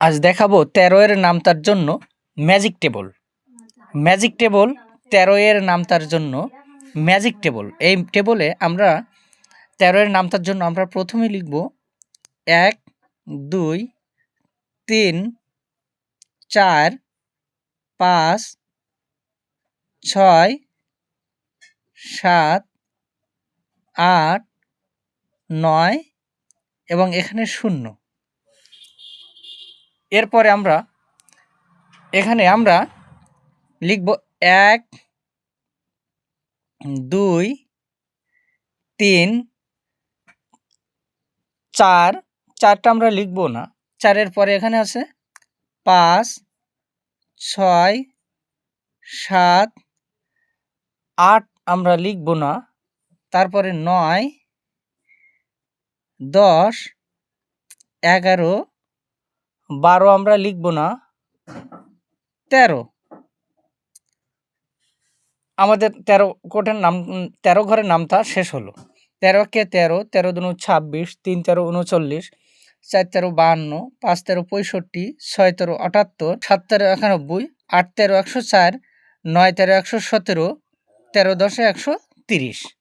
আজ দেখাবো 13 এর নামতার জন্য ম্যাজিক টেবল। ম্যাজিক টেবল 13 এর নামতার জন্য ম্যাজিক টেবল। এই টেবলে আমরা 13 এর নামতার জন্য আমরা প্রথমে লিখব 1 2 3 4 5 6 7 8 9 এবং এখানে 0। এরপরে আমরা এখানে লিখব 1 2 3 4। 4টা আমরা লিখব না, 4-এর পরে এখানে আছে 5 6 7 8 আমরা লিখব না, তারপরে 9 10 11 12 আমরা লিখব না, 13। আমাদের 13 ঘরের নামতা শেষ হলো। 13 কে 13, 13 দুনু 26, 3 13 39, 4 13 52, 5 13 65, 6 13 78, 7 13 91, 8 13 104, 9 13 117, 13 10 130।